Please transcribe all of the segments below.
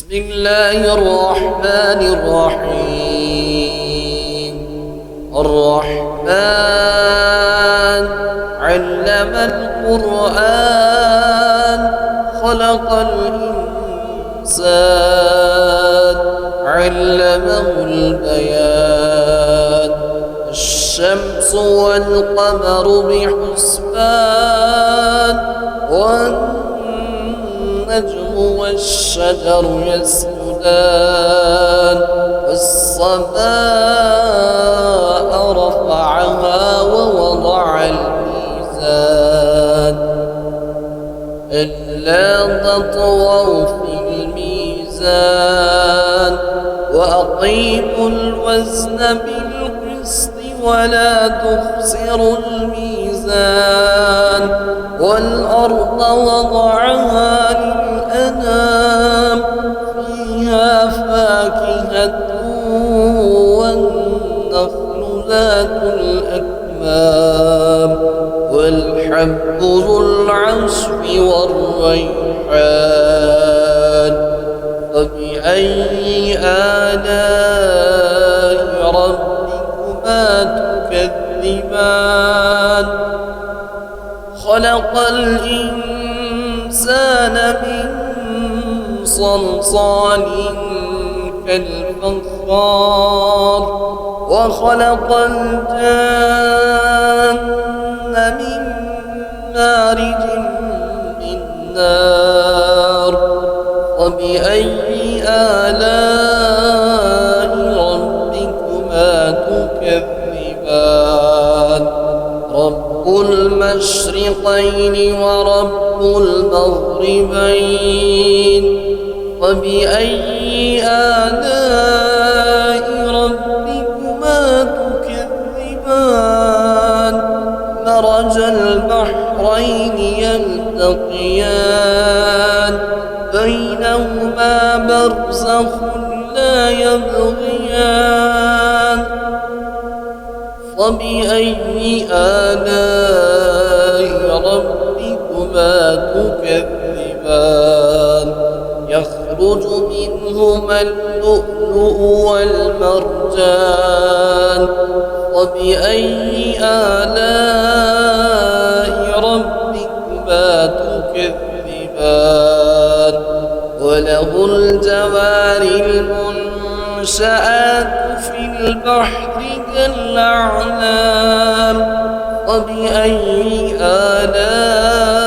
بسم الله الرحمن الرحيم. الرحمن علم القرآن خلق الإنسان علمه البيان. الشمس والقمر بحسبان والنجم والشجر يسجدان. والسماء رفعها ووضع الميزان ألا تطغوا في الميزان وأقيموا الوزن بالقسط ولا تخسروا الميزان. والأرض وضعها للأنام فيها فاكهة والنخل ذات الأكمام والحب ذو العصف والريحان. فبأي آلاء ربكما تكذبان؟ خلق الإنسان من صلصال كالفخار وخلق الجن من مارج من نار. فبأي آلاء ربكما تكذبان؟ رب المشرقين ورب المغربين. فبأي آلاء ربكما تكذبان؟ مرج البحرين يلتقيان بينهما برزخ لا يبغيان. فبأي آلاء ربكما تكذبان؟ يخرج منهما اللؤلؤ والمرجان. فبأي آلاء ربكما تكذبان؟ وله الجوار المنشآت في البحر كالأعلام. فبأي آلاء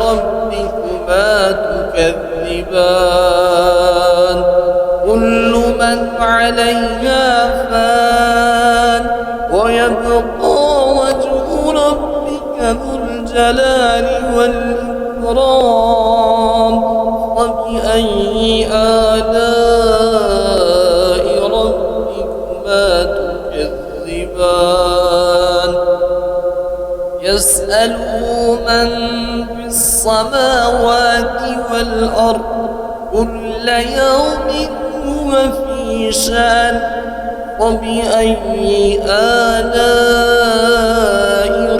ربكما تكذبان؟ كل من عليها فان ويبقى وجه ربك ذو الجلال والإكرام. فبأي آلاء ربكما تكذبان؟ يسأله من في السماوات والأرض كل يوم هو في شأن. وبأي آلاء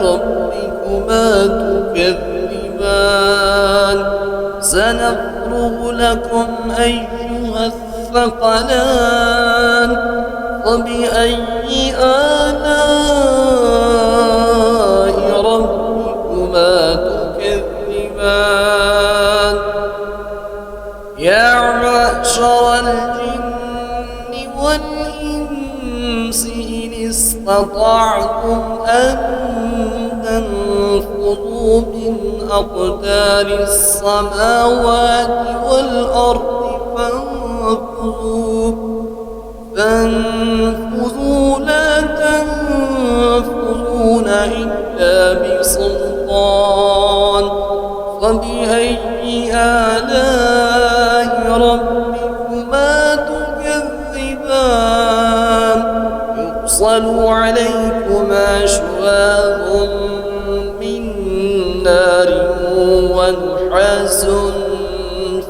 ربكما تكذبان؟ سنفرغ لكم أيها الثقلان. وبأي آلاء ربكما تكذبان؟ يا معشر الجن والإنس إن استطعتم أن تنفذوا من أقدار السماوات والأرض فانفذوا لا تنفذون إلا بسلطان. فبأي آلاء ربكما تكذبان؟ يرسل عليكما شواظ من نار ونحاس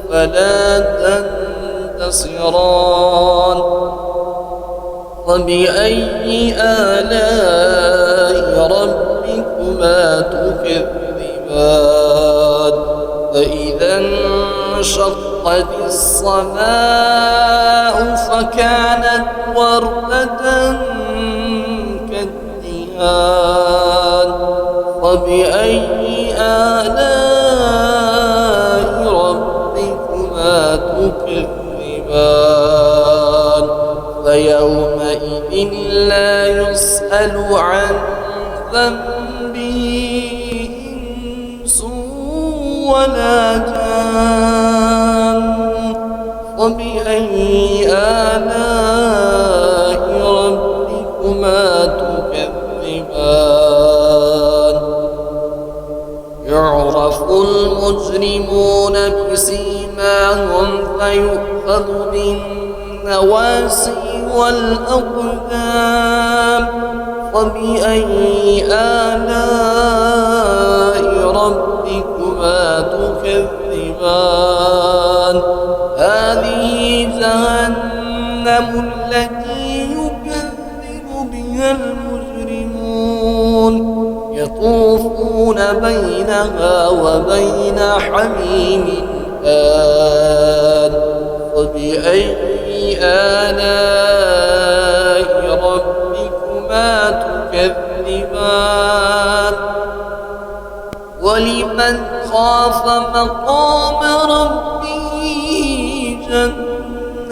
فلا تنتصران. فبأي آلاء ربكما تكذبان؟ فإذا انشق وانشقت السماء فكانت وردة كالدهان فبأي آلاء ربكما تكذبان فيومئذ لا يسأل عن ذنبه إنس ولا جان فبأي آلاء ربكما تكذبان يعرف المجرمون بسيماهم فيؤخذ بالنواسي والأقدام فبأي آلاء ربكما تكذبان هذه جهنم التي يكذب بها المجرمون يطوفون بينها وبين حميم آن فبأي آلاء ربكما تكذبان ولمن خاف مقام ربه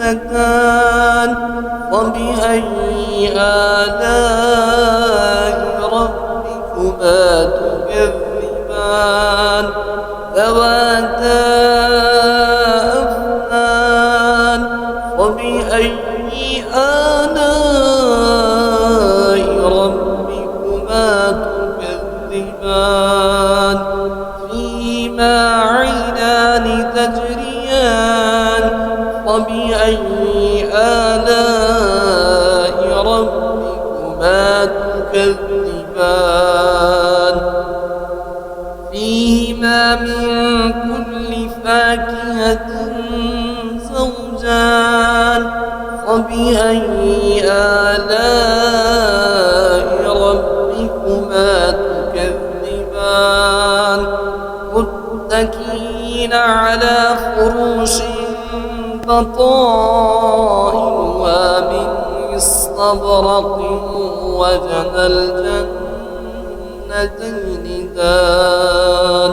جنتان فبأي آلاء ربكما تكذبان ذواتا أفنان فبأي آلاء ربكما تكذبان فيهما عينان تجريان فبأي آلاء ربكما تكذبان فيهما من كل فاكهة زوجان فبأي آلاء ربكما تكذبان متكئين على فروش بطائنها من استبرق وجنى الجنتين دان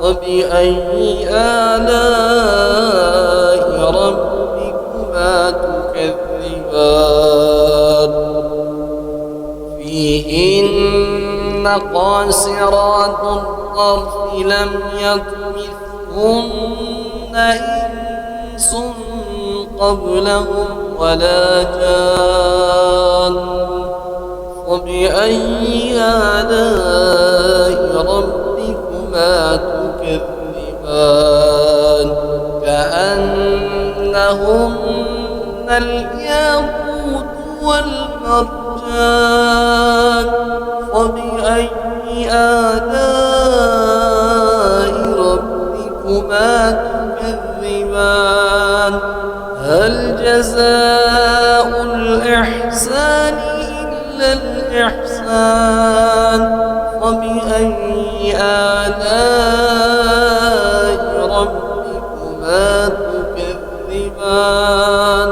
فبأي آلاء ربكما تكذبان فيهن قاصرات الطرف لم يطمثهن إنس قبلهم ولا جان فبأي آلاء ربكما تكذبان كأنهن الياقوت والمرجان فبأي آلاء ربكما تكذبان هل جزاء الإحسان إلا الإحسان فبأي آلاء ربكما تكذبان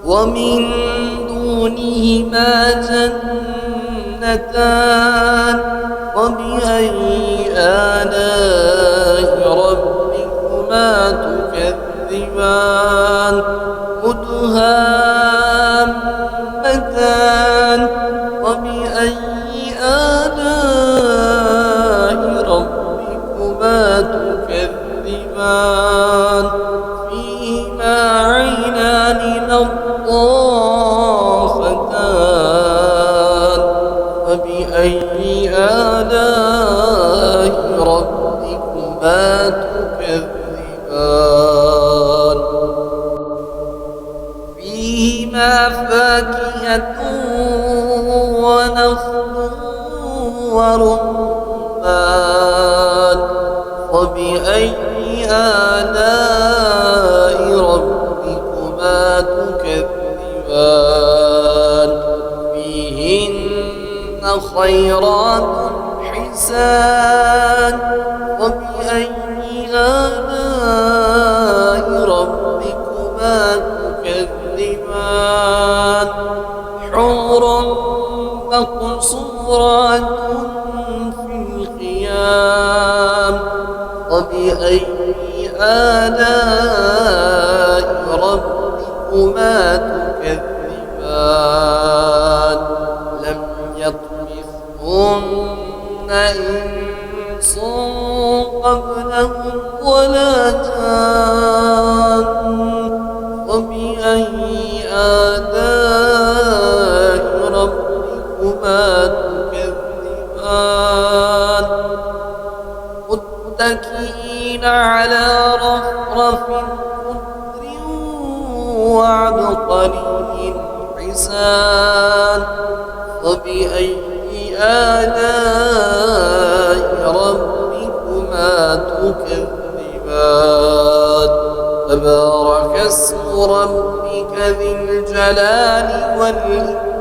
ومن دونهما جنتان فبأي آلاء ربكما تكذبان مدهامتان فبأي آلاء ربكما تكذبان فيهما عينان نضاختان فبأي آلاء ربكما تكذبان فيهما فاكهة ونخل ورمان فبأي آلاء ربكما تكذبان فيهن خيرات حسان فبأي آلاء ربكما تكذبان حور مقصورات في الخيام فبأي آلاء ربكما تكذبان لم يطمثهن إنس قبلهم ولا جان فبأي آلاء ربكما تكذبان متكئين على رفرف خضر وعبقري حسان فبأي آلاء ربكما تكذبان تبارك اسم ربك ذي الجلال والإكرام